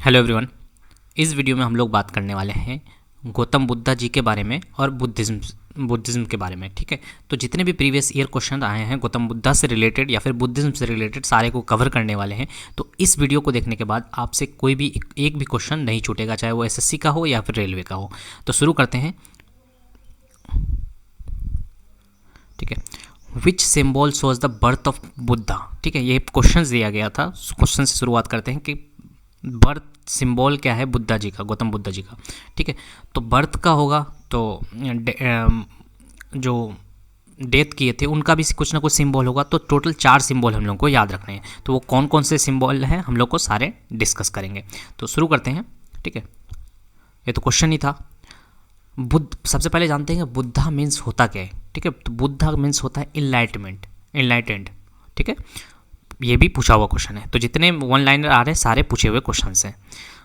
Hello everyone. इस video में हम लोग बात करने वाले हैं गौतम बुद्धा जी के बारे में और बुद्धिज़्म के बारे में। ठीक है, तो जितने भी प्रीवियस ईयर क्वेश्चन आए हैं गौतम बुद्धा से रिलेटेड या फिर बुद्धिज़्म से रिलेटेड सारे को कवर करने वाले हैं। तो इस वीडियो को देखने के बाद आपसे कोई भी एक भी क्वेश्चन नहीं छूटेगा, चाहे वो एसएससी का हो या फिर रेलवे का हो। तो शुरू करते हैं। ठीक है, which symbol shows the birth of Buddha. ठीक है, ये क्वेश्चन दिया गया था। क्वेश्चन से शुरुआत करते हैं कि बर्थ सिंबल क्या है बुद्धा जी का, गौतम बुद्धा जी का। ठीक है, तो बर्थ का होगा तो जो डेथ किए थे उनका भी कुछ ना कुछ सिंबल होगा। तो टोटल 4 सिंबल हम लोग को याद रखने हैं। तो वो कौन कौन से सिंबल हैं हम लोग को सारे डिस्कस करेंगे। तो शुरू करते हैं। ठीक है, ये तो क्वेश्चन ही था। बुद्ध, सबसे पहले जानते हैं कि बुद्धा मीन्स होता क्या है। ठीक है, तो बुद्धा मीन्स होता है इनलाइटेंड। ठीक है, ये भी पूछा हुआ क्वेश्चन है। तो जितने वन लाइनर आ रहे हैं सारे पूछे हुए क्वेश्चन हैं।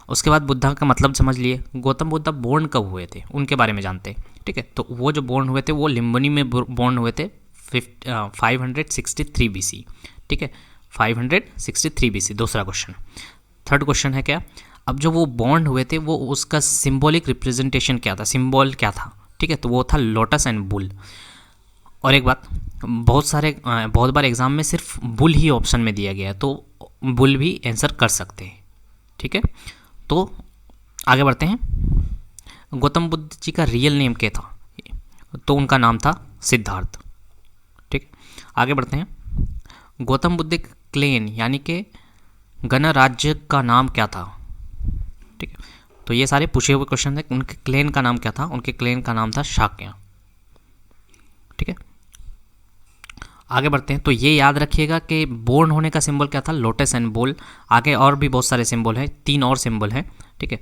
उसके बाद बुद्धा का मतलब समझ लिए। गौतम बुद्धा बोर्न कब हुए थे उनके बारे में जानते हैं। ठीक है, तो वो जो बोर्न हुए थे वो लिम्बनी में बोर्न हुए थे 563 BC। ठीक है, 563 BC। दूसरा क्वेश्चन। थर्ड क्वेश्चन है क्या, अब जो वो बॉर्न हुए थे वो उसका सिंबॉलिक रिप्रेजेंटेशन क्या था, सिंबल क्या था। ठीक है, तो वो था लोटस एंड बुल। और एक बात, बहुत बार एग्जाम में सिर्फ बुल ही ऑप्शन में दिया गया है, तो बुल भी आंसर कर सकते हैं। ठीक है, तो आगे बढ़ते हैं। गौतम बुद्ध जी का रियल नेम क्या था, तो उनका नाम था सिद्धार्थ। ठीक, आगे बढ़ते हैं। गौतम बुद्ध के क्लेन यानी कि गणराज्य का नाम क्या था। ठीक है, तो ये सारे पूछे हुए क्वेश्चन हैं। उनके क्लेन का नाम क्या था, उनके क्लेन का नाम था शाक्य। ठीक है, आगे बढ़ते हैं। तो ये याद रखिएगा कि बोर्न होने का सिंबल क्या था, लोटस एंड बुल। आगे और भी बहुत सारे सिंबल हैं, 3 और सिंबल हैं। ठीक है,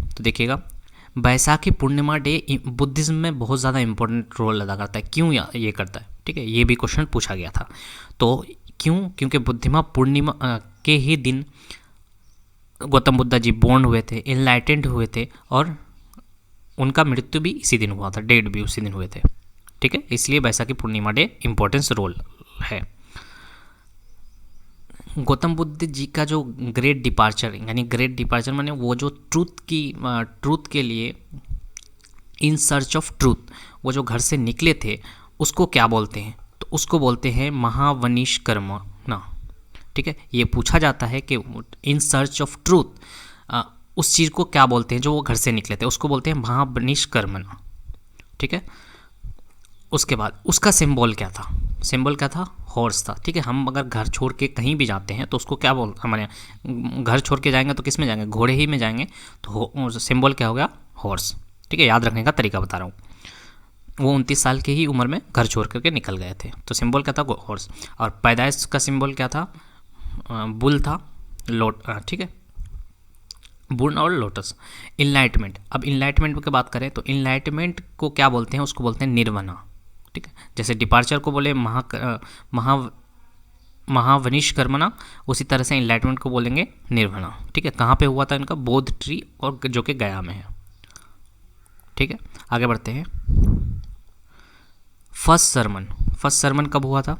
तो देखिएगा, बैसाखी पूर्णिमा डे बुद्धिज्म में बहुत ज़्यादा इंपॉर्टेंट रोल अदा करता है। क्यों ये करता है, ठीक है, ये भी क्वेश्चन पूछा गया था। तो क्यों, क्योंकि बुद्धिमा पूर्णिमा के ही दिन गौतम बुद्धा जी बोर्न हुए थे, इनलाइटेंड हुए थे, और उनका मृत्यु भी इसी दिन हुआ था, डेड भी उसी दिन हुए थे। ठीक है, इसलिए बैसाखी पूर्णिमा डे इंपॉर्टेंस रोल है। गौतम बुद्ध जी का जो ग्रेट डिपार्चर माने वो जो ट्रूथ के लिए इन सर्च ऑफ ट्रूथ, वो जो घर से निकले थे उसको क्या बोलते हैं, तो उसको बोलते हैं महावनिष्कर्मणा। ठीक है, ये पूछा जाता है कि इन सर्च ऑफ ट्रूथ उस चीज़ को क्या बोलते हैं जो वो घर से निकले थे, उसको बोलते हैं महावनिष्कर्मणा। ठीक है, उसके बाद उसका सिंबल क्या था, हॉर्स था। ठीक है, हम अगर घर छोड़ के कहीं भी जाते हैं तो उसको क्या हमारे घर छोड़ के जाएंगे तो किस में जाएंगे, घोड़े ही में जाएंगे। तो सिंबल क्या हो गया, हॉर्स। ठीक है, याद रखने का तरीका बता रहा हूँ। वो 29 साल की ही उम्र में घर छोड़ करके निकल गए थे। तो सिंबल क्या था, हॉर्स। और पैदाइश का सिंबल क्या था, बुल था, ठीक है, बुल और लोटस। इनलाइटमेंट, अब इनलाइटमेंट की बात करें तो इनलाइटमेंट को क्या बोलते हैं, उसको बोलते हैं निर्वाणा। ठीक है, जैसे डिपार्चर को बोले महावनिष्कर्मणा, उसी तरह से इनलाइटमेंट को बोलेंगे निर्वाणा। ठीक है, कहाँ पे हुआ था इनका, बोध ट्री, और जो कि गया में है। ठीक है, आगे बढ़ते हैं। फर्स्ट सरमन कब हुआ था,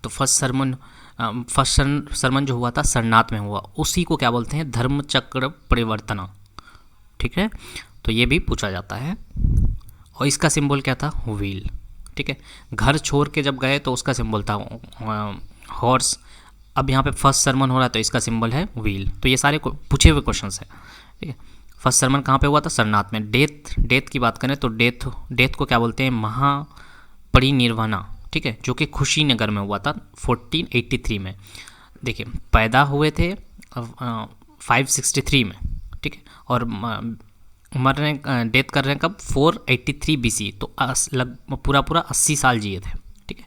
तो फर्स्ट सरमन जो हुआ था सरनाथ में हुआ, उसी को क्या बोलते हैं, धर्मचक्र परिवर्तना। ठीक है, तो ये भी पूछा जाता है। और इसका सिंबल क्या था, व्हील। ठीक है, घर छोड़ के जब गए तो उसका सिंबल था हॉर्स। अब यहाँ पे फर्स्ट सरमन हो रहा है तो इसका सिंबल है व्हील। तो ये सारे पूछे हुए क्वेश्चंस हैं। ठीक है, फर्स्ट सरमन कहाँ पे हुआ था, सरनाथ में। डेथ की बात करें तो डेथ को क्या बोलते हैं, महापरिनिर्वाणा। ठीक है, जो कि खुशीनगर में हुआ था 1483 में। देखिए, पैदा हुए थे 563 में। ठीक है, और डेथ कर रहे हैं कब, 483 BC। तो पूरा 80 साल जिए थे। ठीक है,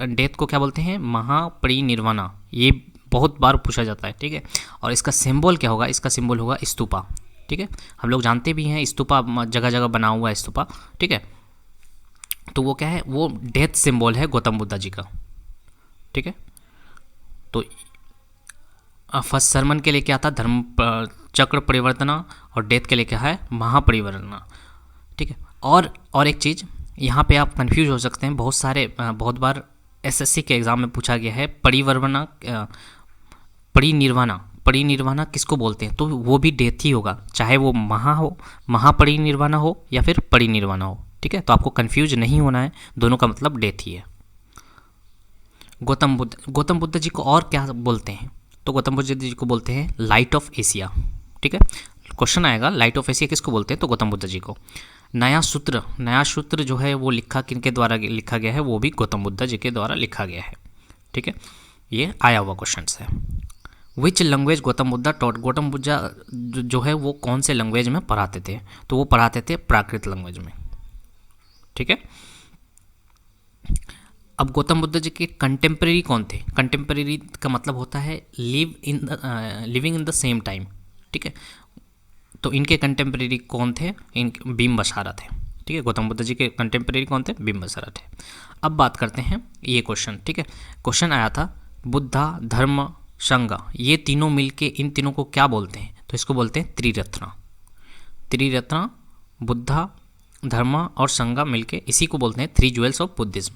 डेथ को क्या बोलते हैं, महापरिनिर्वाणा। ये बहुत बार पूछा जाता है। ठीक है, और इसका सिंबल क्या होगा, इसका सिंबल होगा स्तूपा। ठीक है, हम लोग जानते भी हैं स्तूपा जगह जगह बना हुआ है स्तूपा। ठीक है, तो वो क्या है, वो डेथ सिंबल है गौतम बुद्धा जी का। ठीक है, तो फर्स्ट सरमन के लिए क्या था, धर्म चक्र परिवर्तना, और डेथ के लिए क्या है, महापरिवर्तना। ठीक है, और एक चीज़ यहाँ पे आप कंफ्यूज हो सकते हैं। बहुत बार एसएससी के एग्ज़ाम में पूछा गया है परिनिर्वाणा परिनिर्वाणा किसको बोलते हैं, तो वो भी डेथ ही होगा, चाहे वो महापरिनिर्वाणा हो या फिर परिनिर्वाणा हो। ठीक है, तो आपको कंफ्यूज नहीं होना है, दोनों का मतलब डेथ ही है। गौतम बुद्ध जी को और क्या बोलते हैं, तो गौतम बुद्ध जी को बोलते हैं लाइट ऑफ एशिया। ठीक है, क्वेश्चन आएगा लाइट ऑफ एशिया किसको बोलते हैं, तो गौतम बुद्ध जी को। नया सूत्र जो है वो लिखा किनके द्वारा लिखा गया है, वो भी गौतम बुद्ध जी के द्वारा लिखा गया है। ठीक है, ये आया हुआ क्वेश्चन है। Which language Gautam Buddha taught, Gautam Buddha जो है वो कौन से लैंग्वेज में पढ़ाते थे, तो वो पढ़ाते थे प्राकृत लैंग्वेज में। ठीक है, अब गौतम बुद्ध जी के कंटेम्प्रेरी कौन थे, कंटेम्प्रेरी का मतलब होता है living in the same time. ठीक है, तो इनके कंटेम्प्रेरी कौन थे, बिम्बिसारा थे। ठीक है, गौतम बुद्ध जी के कंटेम्प्रेरी कौन थे, बिम्बिसारा थे। अब बात करते हैं ये क्वेश्चन। ठीक है, क्वेश्चन आया था बुद्धा, धर्म, संघ, ये तीनों मिलके इन तीनों को क्या बोलते हैं, तो इसको बोलते हैं त्रिरत्न। बुद्धा, धर्म और संघ मिलके इसी को बोलते हैं 3 ज्वेल्स ऑफ बुद्धिज्म।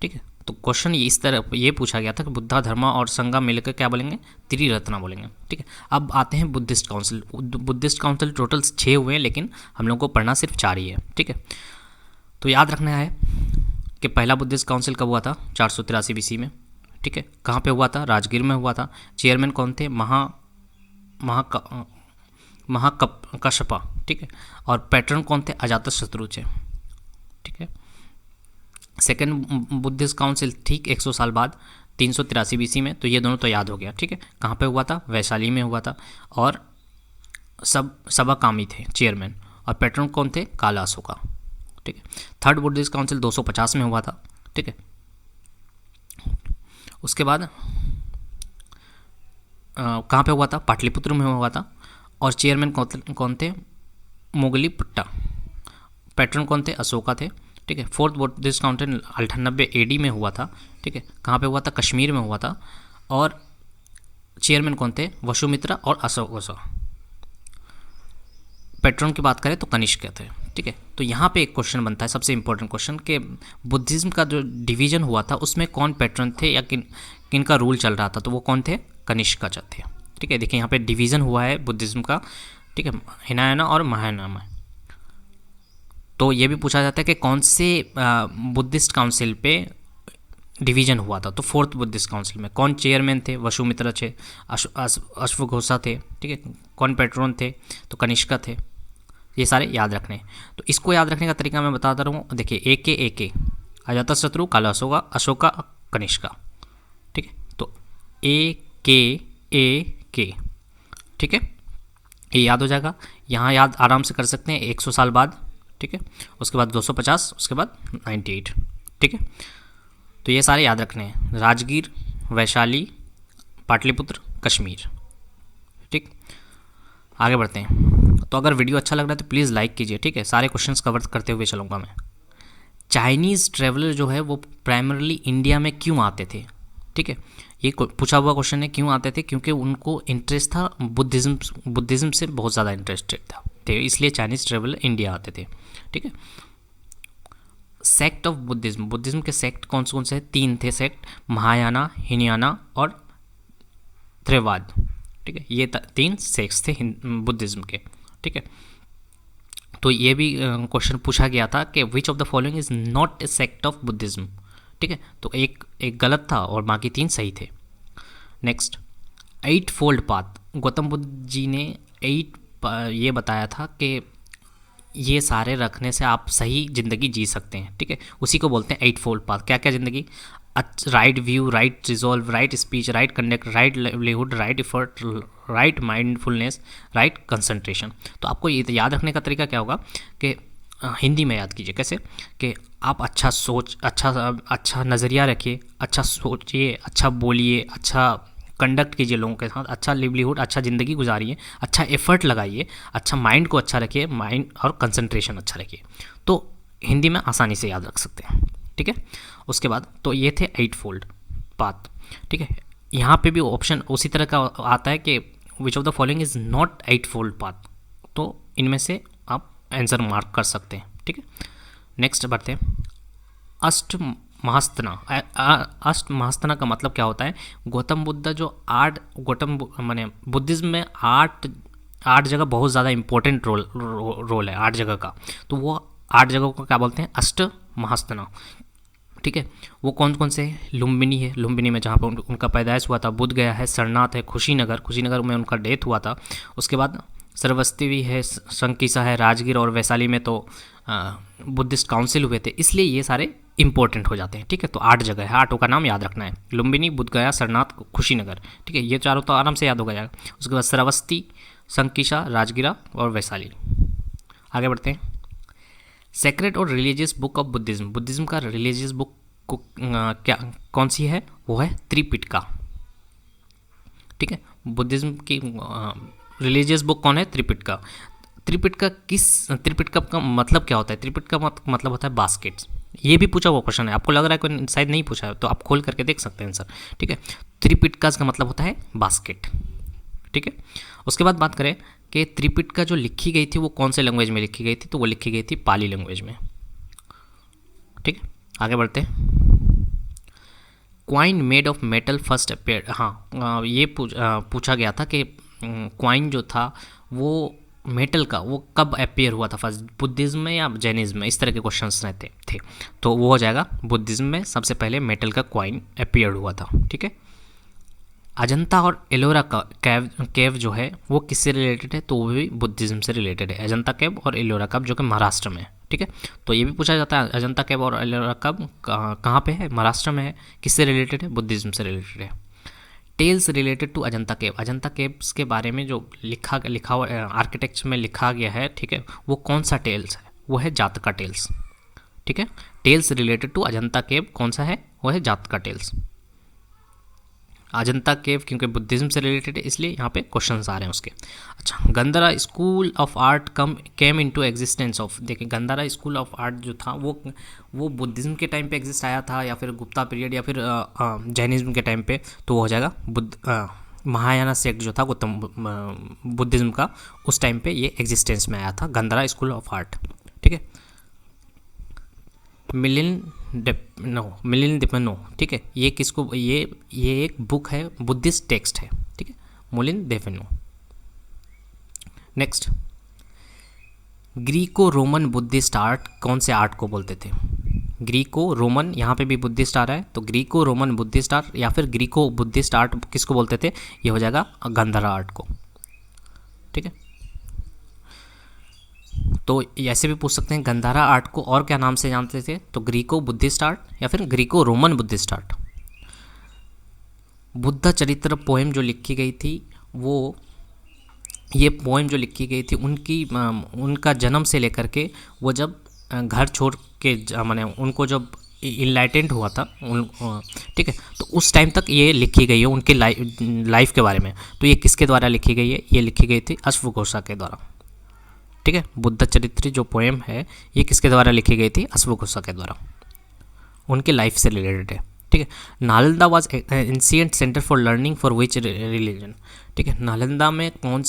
ठीक है, तो क्वेश्चन इस तरह ये पूछा गया था कि बुद्धा, धर्म और संघ मिलकर क्या बोलेंगे, त्रिरत्न बोलेंगे। ठीक है, अब आते हैं बुद्धिस्ट काउंसिल टोटल 6 हुए हैं, लेकिन हम लोग को पढ़ना सिर्फ 4 ही है। ठीक है, तो याद रखना है कि पहला बुद्धिस्ट काउंसिल कब हुआ था, 483 BC में। ठीक है, कहाँ पे हुआ था, राजगीर में हुआ था। चेयरमैन कौन थे, महाकश्यप। ठीक है, और पैटर्न कौन थे, अजातशत्रु थे। ठीक है, सेकेंड बुद्धिस्ट काउंसिल ठीक 100 साल बाद 383 BC में, तो ये दोनों तो याद हो गया। ठीक है, कहाँ पे हुआ था, वैशाली में हुआ था, और सभाकामी थे चेयरमैन, और पैटर्न कौन थे, काला अशोका। ठीक है, थर्ड बुद्धिस्ट काउंसिल 250 में हुआ था। ठीक है, उसके बाद कहाँ पे हुआ था, पाटलिपुत्र में हुआ था, और चेयरमैन कौन थे, मोगलीपुट्टा। पैटर्न कौन थे, अशोका थे। ठीक है, फोर्थ बुद्धिस्ट काउंसिल 98 AD में हुआ था। ठीक है, कहाँ पे हुआ था, कश्मीर में हुआ था, और चेयरमैन कौन थे, वसुमित्रा और अशोक। पैटर्न की बात करें तो कनिष्क थे। ठीक है, तो यहाँ पे एक क्वेश्चन बनता है, सबसे इंपॉर्टेंट क्वेश्चन, कि बुद्धिज्म का जो डिवीजन हुआ था उसमें कौन पैटर्न थे या किन का रूल चल रहा था, तो वो कौन थे, कनिष्क थे। ठीक है, देखिए यहाँ पे डिवीज़न हुआ है बुद्धिज्म का। ठीक है, हिनायाना और महायाना में। तो ये भी पूछा जाता है कि कौन से बुद्धिस्ट काउंसिल पे डिवीजन हुआ था, तो फोर्थ बुद्धिस्ट काउंसिल में कौन चेयरमैन थे, वसुमित्रा थे, अश्वघोषा थे। ठीक है, कौन पैट्रोन थे, तो कनिष्क थे। ये सारे याद रखने हैं। तो इसको याद रखने का तरीका मैं बताता रहूँ। देखिए, ए अजातशत्रु, काला अशोका, कनिष्का। ठीक है, तो ए के। ठीक है, ये याद हो जाएगा। यहाँ याद आराम से कर सकते हैं, 100 साल बाद। ठीक है, उसके बाद 250, उसके बाद 98। ठीक है, तो ये सारे याद रखने हैं, राजगीर, वैशाली, पाटलिपुत्र, कश्मीर। ठीक, आगे बढ़ते हैं। तो अगर वीडियो अच्छा लग रहा है तो प्लीज़ लाइक कीजिए। ठीक है, सारे क्वेश्चंस कवर करते हुए चलूँगा मैं। चाइनीज़ ट्रेवलर जो है वो प्राइमरली इंडिया में क्यों आते थे। ठीक है, ये पूछा हुआ क्वेश्चन है, क्यों आते थे, क्योंकि उनको इंटरेस्ट था बुद्धिज़्म से बहुत ज़्यादा इंटरेस्टेड थे, इसलिए चाइनीज़ ट्रेवलर इंडिया आते थे। ठीक है, सेक्ट ऑफ बुद्धिज़्म के सेक्ट कौन से हैं, 3 थे सेक्ट, महायाना, हिनयाना और त्रैवाद। ठीक है, ये 3 सेक्ट्स थे बुद्धिज़्म के। ठीक है, तो ये भी क्वेश्चन पूछा गया था कि which of the following is not a sect of Buddhism. ठीक है, तो एक गलत था और बाकी 3 सही थे। Next, 8 fold path. Gautam Buddha ji ने 8 ये बताया था कि ये सारे रखने से आप सही ज़िंदगी जी सकते हैं। ठीक है, उसी को बोलते हैं 8 फोल्ड पाथ। क्या क्या ज़िंदगी, right view, right resolve, right speech, right conduct, right livelihood, right effort, right mindfulness, right concentration. तो आपको ये याद रखने का तरीका क्या होगा कि हिंदी में याद कीजिए, कैसे कि आप अच्छा सोच, अच्छा नज़रिया रखिए, अच्छा सोचिए, अच्छा बोलिए, अच्छा कंडक्ट कीजिए लोगों के साथ, अच्छा लिवलीहुड, अच्छा ज़िंदगी गुजारिए, अच्छा एफर्ट लगाइए, अच्छा माइंड को अच्छा रखिए, माइंड और कंसंट्रेशन अच्छा रखिए। तो हिंदी में आसानी से याद रख सकते हैं। ठीक है, उसके बाद तो ये थे 8 फोल्ड पाथ। ठीक है, यहाँ पे भी ऑप्शन उसी तरह का आता है कि which of the following is not 8 fold path, तो इनमें से आप आंसर मार्क कर सकते हैं। ठीक है, नेक्स्ट बढ़ते हैं। महास्तना। अष्ट महास्तना का मतलब क्या होता है? गौतम बुद्ध जो आठ माने बुद्धिज्म में आठ जगह बहुत ज़्यादा इंपॉर्टेंट रोल है, 8 जगह का, तो वो 8 जगहों को क्या बोलते हैं? अष्ट महास्तना। ठीक है, वो कौन कौन से? लुम्बिनी है, लुम्बिनी में जहाँ पर उनका पैदाइश हुआ था। बुद्ध गया है, सरनाथ है, कुशीनगर में उनका डेथ हुआ था। उसके बाद श्रावस्ती भी है, संकीसा है, राजगीर और वैशाली में तो बुद्धिस्ट काउंसिल हुए थे, इसलिए ये सारे इंपॉर्टेंट हो जाते हैं। ठीक है, तो 8 जगह है, 8 का नाम याद रखना है। लुम्बिनी, बुद्ध गया, सरनाथ, कुशीनगर। ठीक है, ये चारों तो आराम से याद हो जाएगा। उसके बाद श्रावस्ती, संकीसा, राजगीरा और वैशाली। आगे बढ़ते हैं। सेक्रेट और religious book of Buddhism. Buddhism का रिलीजियस बुक क्या कौन सी है? वो है त्रिपिटका। ठीक है, बुद्धिज्म की रिलीजियस बुक कौन है? त्रिपिटका। त्रिपिटका का मतलब क्या होता है? त्रिपिटका मतलब होता है बास्केट्स। ये भी पूछा हुआ क्वेश्चन है, आपको लग रहा है कोई शायद नहीं पूछा है, तो आप खोल करके देख सकते हैं आंसर। ठीक है, त्रिपिटका का मतलब होता है बास्केट। ठीक है, उसके बाद बात करें कि त्रिपिटका जो लिखी गई थी वो कौन से लैंग्वेज में लिखी गई थी? तो वो लिखी गई थी पाली लैंग्वेज में। ठीक है, आगे बढ़ते हैं। Coin made of metal first appear. हाँ, ये पूछा गया था कि क्वाइन जो था वो मेटल का वो कब अपेयर हुआ था फर्स्ट, बुद्धिज्म में या जैनिज्म में? इस तरह के क्वेश्चंस रहते थे, तो वो हो जाएगा बुद्धिज्म में सबसे पहले मेटल का क्वाइन अपेयर हुआ था। ठीक है, अजंता और एलोरा का केव जो है वो किससे रिलेटेड है? तो वो भी बुद्धिज्म से रिलेटेड है। अजंता केव और एलोरा केव जो कि महाराष्ट्र में है। ठीक है, तो ये भी पूछा जाता है अजंता केव और एलोरा केव कहाँ पे है? महाराष्ट्र में है। किससे रिलेटेड है? बुद्धिज्म से रिलेटेड है। Tales related to Ajanta cave. Ajanta caves के बारे में जो लिखा हुआ आर्किटेक्चर में लिखा गया है, ठीक है, वो कौन सा टेल्स है? वो है जातका टेल्स। ठीक है, टेल्स रिलेटेड टू अजंता केव कौन सा है? वो है जातका टेल्स। अजंता केव क्योंकि बुद्धिज्म से रिलेटेड है, इसलिए यहाँ पे क्वेश्चंस आ रहे हैं उसके। अच्छा, Gandhara school of art came into existence of. देखिए, गंधारा स्कूल ऑफ आर्ट जो था वो बुद्धिज्म के टाइम पे एग्जिस्ट आया था, या फिर गुप्ता पीरियड, या फिर जैनिज्म के टाइम पे? तो वो हो जाएगा महायाना सेक्ट जो था गौतम बुद्धिज्म का, उस टाइम पे ये एग्जिस्टेंस में आया था, गंधारा स्कूल ऑफ आर्ट। ठीक है, मिलिन दिपनो। ठीक है, ये किसको? ये एक बुक है, बुद्धिस्ट टेक्स्ट है। ठीक है, Milinda Panho. Next, Greco Roman Buddhist art कौन से आर्ट को बोलते थे? ग्रीको रोमन, यहाँ पे भी बुद्धिस्ट आ रहा है, तो ग्रीको रोमन बुद्धिस्ट आर्ट या फिर ग्रीको बुद्धिस्ट आर्ट किसको बोलते थे? ये हो जाएगा गंधारा आर्ट को। ठीक है, तो ऐसे भी पूछ सकते हैं गंधारा आर्ट को और क्या नाम से जानते थे? तो ग्रीको बुद्धिस्ट आर्ट या फिर Greco Roman Buddhist art. Buddha चरित्र पोएम जो लिखी गई थी, वो ये पोएम जो लिखी गई थी उनका जन्म से लेकर के वो जब घर छोड़ के माने उनको जब इनलाइटेंड हुआ था ठीक है, तो उस टाइम तक ये लिखी गई है उनके लाइफ के बारे में। तो ये किसके द्वारा लिखी गई है? ये लिखी गई थी अश्वघोषा के द्वारा। ठीक है, बुद्ध चरित्र जो पोएम है ये किसके द्वारा लिखी गई थी? अश्वघोषा के द्वारा, उनके लाइफ से रिलेटेड है। ठीक है, Nalanda was ancient centre for learning for which religion. ठीक है, नालंदा में कौन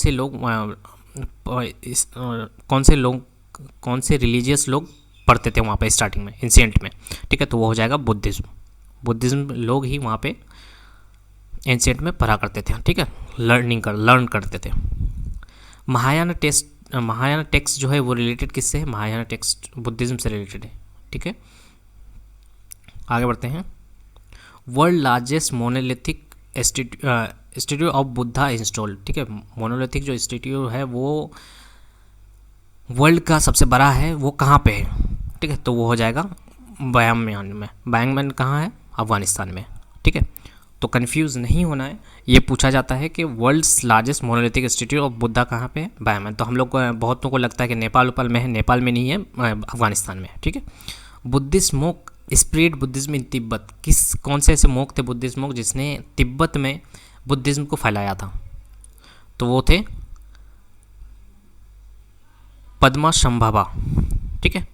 से रिलीजियस लोग पढ़ते थे वहाँ पे स्टार्टिंग में, एंशिएंट में? ठीक है, तो वो हो जाएगा बुद्धिज्म लोग ही वहाँ पे एंशिएंट में पढ़ा करते थे। ठीक है, लर्न करते थे। महायाना टेक्स्ट जो है वो रिलेटेड किससे है? महायाना टेक्स्ट बुद्धिज्म से रिलेटेड है। ठीक है, आगे बढ़ते हैं। World largest monolithic institute of Buddha install. ठीक है, मोनोलिथिक जो इंस्टीट्यूट है वो वर्ल्ड का सबसे बड़ा है, वो कहाँ पे है? ठीक है, तो वो हो जाएगा बयामयान में। बयामयान कहाँ है? अफगानिस्तान में। ठीक है, तो कंफ्यूज नहीं होना है, ये पूछा जाता है कि world's largest monolithic institute of Buddha कहाँ पे है? बयामयान। तो हम लोग को बहुतों को लगता है कि नेपाल में है, नेपाल में नहीं है, अफगानिस्तान में है। ठीक है, Buddhist monk spread Buddhism in Tibet. कौन से ऐसे मोक थे बुद्धिस्ट मोक जिसने तिब्बत में बुद्धिज्म को फैलाया था? तो वो थे पद्माशंभवा। ठीक है,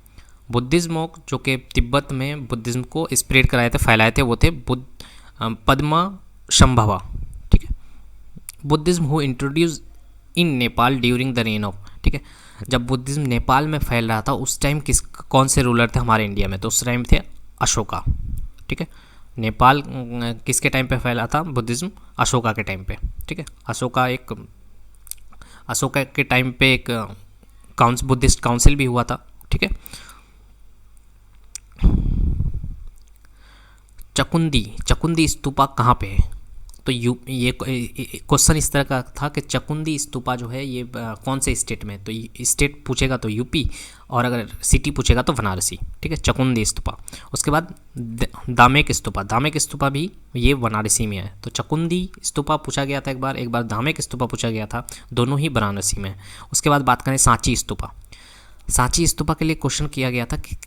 बुद्धिज्म मोक जो कि तिब्बत में बुद्धिज्म को स्प्रेड कराए थे, फैलाए थे, वो थे पद्माशंभवा। ठीक है, Buddhism who introduce in Nepal during the rain of. ठीक है, जब बुद्धिज्म नेपाल में फैल रहा था उस टाइम कौन से रूलर थे हमारे इंडिया में? तो उस टाइम थे अशोका। ठीक है। नेपाल किसके टाइम पे फैला था बुद्धिज़्म? अशोका के टाइम पे, ठीक है। अशोका के टाइम पे एक बुद्धिस्ट काउंसिल भी हुआ था, ठीक है। चकुंदी स्तूपा कहाँ पे है? तो ये क्वेश्चन इस तरह का था कि चकुंदी स्तूपा जो है ये कौन से स्टेट में है? तो स्टेट पूछेगा तो यूपी, और अगर सिटी पूछेगा तो बनारसी, ठीक है। चकुंदी स्तूपा। उसके बाद दामेक स्तूपा भी ये बनारसी में है। तो चकुंदी स्तूपा पूछा गया था एक बार दामेक स्तूपा पूछा गया था, दोनों ही बनारसी में है। उसके बाद बात करें सांची स्तूपा के लिए क्वेश्चन किया गया था कि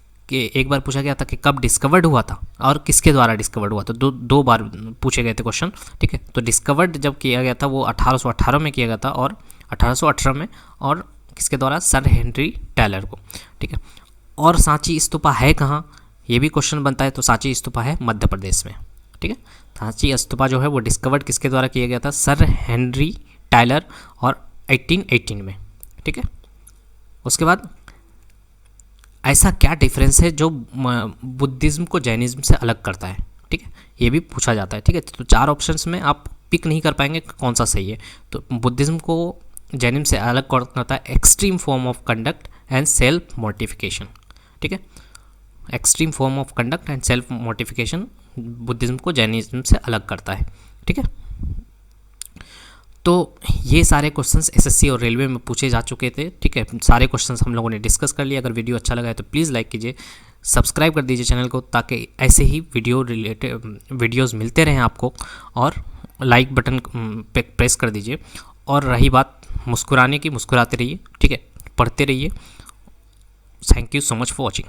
एक बार पूछा गया था कि कब डिस्कवर्ड हुआ था और किसके द्वारा डिस्कवर्ड हुआ था। दो बार पूछे गए थे क्वेश्चन, ठीक है। तो डिस्कवर्ड जब किया गया था वो 1818 में किया गया था, और 1818 में, और किसके द्वारा? सर हेनरी टेलर को, ठीक है। और सांची स्तूपा है कहाँ, ये भी क्वेश्चन बनता है। तो सांची स्तूपा है मध्य प्रदेश में, ठीक है। सांची स्तूपा जो है वो डिस्कवर्ड किसके द्वारा किया गया था? सर हेनरी टेलर, और 1818 में, ठीक है। उसके बाद ऐसा क्या डिफरेंस है जो बुद्धिज़्म को जैनिज़्म से अलग करता है, ठीक है, ये भी पूछा जाता है, ठीक है। तो 4 ऑप्शंस में आप पिक नहीं कर पाएंगे कौन सा सही है। तो बुद्धिज़्म को जैनिज़्म से अलग करता है extreme form of conduct and self mortification, ठीक है। Extreme form of conduct and self mortification Buddhism को जैनिज़्म से अलग करता है, ठीक है। तो ये सारे क्वेश्चंस एसएससी और रेलवे में पूछे जा चुके थे, ठीक है। सारे क्वेश्चंस हम लोगों ने डिस्कस कर लिया। अगर वीडियो अच्छा लगा है तो प्लीज़ लाइक कीजिए, सब्सक्राइब कर दीजिए चैनल को, ताकि ऐसे ही वीडियोज़ मिलते रहें आपको, और लाइक बटन पे प्रेस कर दीजिए। और रही बात मुस्कुराने की, मुस्कुराते रहिए, ठीक है, पढ़ते रहिए। Thank you so much for watching.